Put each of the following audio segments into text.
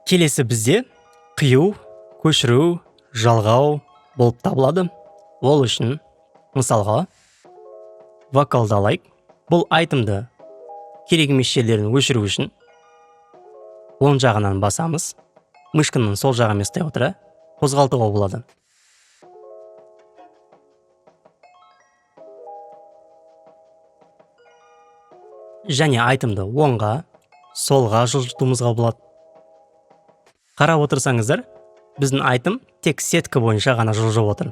Келесі бізде қию, көшіру, жалғау болып табылады. Ол үшін мысалға вокалды алайық. Бұл айтымды керек емес жерлерін өшіру үшін оң жағынан басамыз. Мышканың сол жағымен ұстай отыра қозғалтуға болады. Және айтымды оңға, солға жылжытуымызға болады. Қарап отырсаңыздар, біздің айтым тек сетка бойынша ғана жылжып отыр.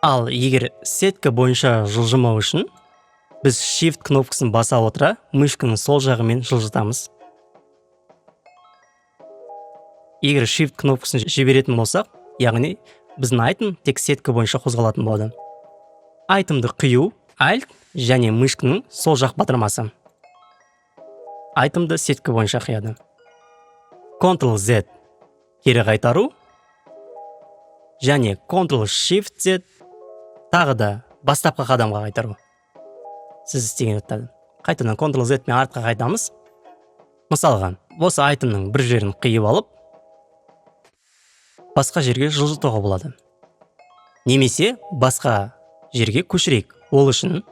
Ал егер сетка бойынша жылжымау үшін біз Shift кнопкасын баса отыра мышканың сол жағымен жылжытамыз. Егер Shift кнопкасын жіберетін болсақ, яғни біздің айтым тек сетка бойынша қозғалатын болады. Айтымды қию, Alt және мышканың сол жақ батырмасы. Айтымды сетка бойынша қияды. Ctrl-Z кері қайтару және Ctrl-Shift-Z тағы да бастапқы қадамға қайтару. Сіз істеген өттеді. Қайтадан Ctrl-Z мен артқа қайтамыз. Мысалға, осы айтымның бір жерін қиып алып, басқа жерге жылжытуға болады. Немесе басқа жерге көшірейік. Ол үшін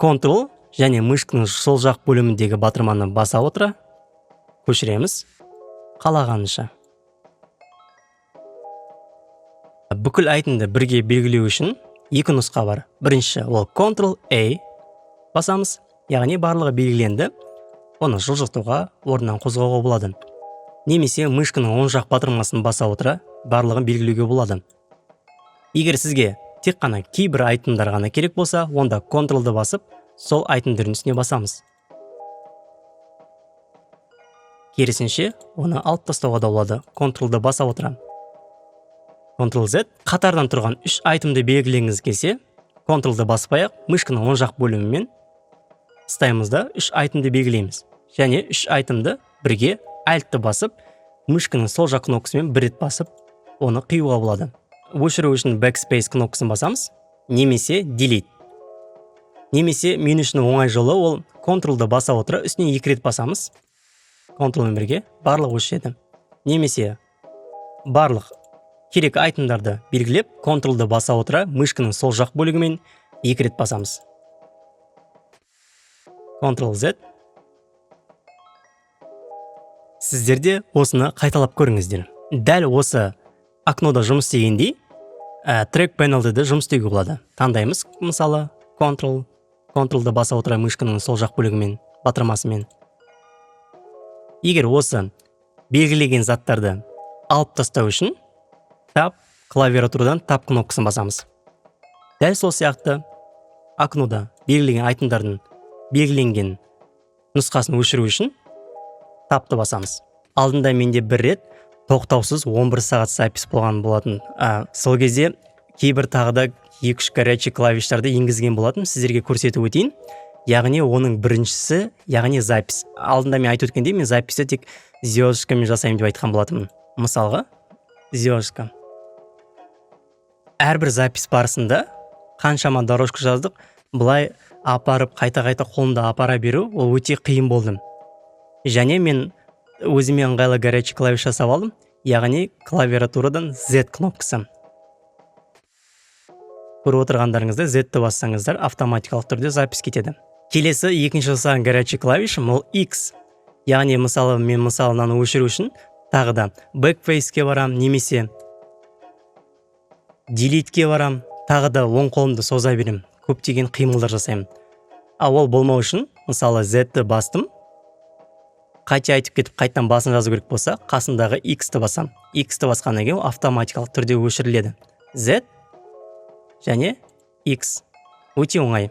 Ctrl және мышканың сол жақ бөліміндегі батырманы баса отыра көшіреміз қалағанынша. Бүкіл айтымды бірге белгілеу үшін екі нұсқа бар. Бірінші ол Ctrl-A басамыз, яғни барлығы белгіленді. Оны жылжытуға, орнынан қозғауға болады. Немесе мышканың оң жақ батырмасын баса отыра барлығын белгілеуге болады. Егер сізге тек қана кейбір айтымдар ғана керек болса, онда Ctrl-ды басып, сол айтымдардың үстіне басамыз. Керісінше, оны алып тастауға да болады. Ctrl-ды баса отыра. Ctrl-Z қатардан тұрған 3 айтымды белгілеңіз келсе, Ctrl-ды баспай-ақ, мышканың оң жақ бөлімімен ұстаймыз да 3 айтымды белгілейміз. Және 3 айтымды бірге Alt-ты басып, мышканың сол жақ кнопкасымен бір рет басып, оны қиюға болады. Өшіру үшін Backspace кнопкасын басамыз, немесе Delete. Немесе мен үшін оңай жолы ол Ctrl-ды баса отыра үстіне 2 рет басамыз. Ctrl-мен бірге барлық өшіреді. Немесе барлық керек айтымдарды белгілеп, Ctrl-ды баса отыра мышканың сол жақ бөлігімен 2 рет басамыз. Ctrl-Z. Сіздерде осыны қайталап көріңіздер. Дәл осы окнода жұмыс істегендей, трек панелді де жұмыс істеуге болады. Таңдаймыз, мысалы, Ctrl-ды баса отыра мышканың сол жақ бөлігімен, батырмасымен. Егер осы белгілеген заттарды алып тастау үшін, Tab клавиатурадан Tab кнопкасын басамыз. Дәл сол сияқты окнода белгілеген айтымдардың белгіленген нұсқасын өшіру үшін Tab-ты басамыз. Алдында менде бір рет тоқтаусыз 11 сағат запись болған болатын. Сол кезде кейбір тағы да 2-3 горячий клавиштарды енгізген болатын. Сіздерге көрсетіп өтейін. Яғни оның біріншісі, яғни запись. Алдында мен айтып өткендей, мен записті тек звездочкамен жасаймын деп айтқан болатынмын. Мысалға, звездочка. Әрбір запись барысында қаншама дорожка жаздық, бұлай апарып, қайта-қайта қолымда апара беру, ол өте қиын болды. Және мен өзіме ыңғайлы горячий клавиш жасап алдым, яғни клавиатурадан Z кнопкасы. Көріп отырғандарыңызда Z-ті бассаңыздар, автоматикалық түрде запись кетеді. Келесі екінші жасаған горячий клавишім ол X. Яғни мысалы мен мысалынан өшіру үшін тағы да Backface-ке барам, немесе Delete-ке барам, тағы да оң қолымды соза берем, көптеген қимылдар жасаймын. Ол болмау үшін, мысалы Z-ті бастым, қайта айтып кетіп қайтадан басын жазу керек болса, қасындағы X-ті басам. X-ті басқаннан кейін автоматикалық түрде өшіріледі. Z және X. Өте оңай.